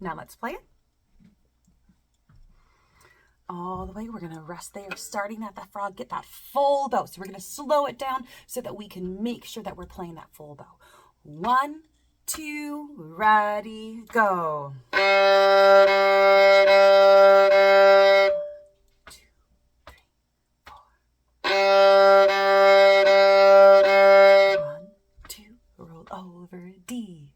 Now let's play it. All the way, we're gonna rest there, starting at the frog, get that full bow. So we're gonna slow it down so that we can make sure that we're playing that full bow. 1, 2, ready, go. 1, 2, 3, 4. 1, 2, roll over D.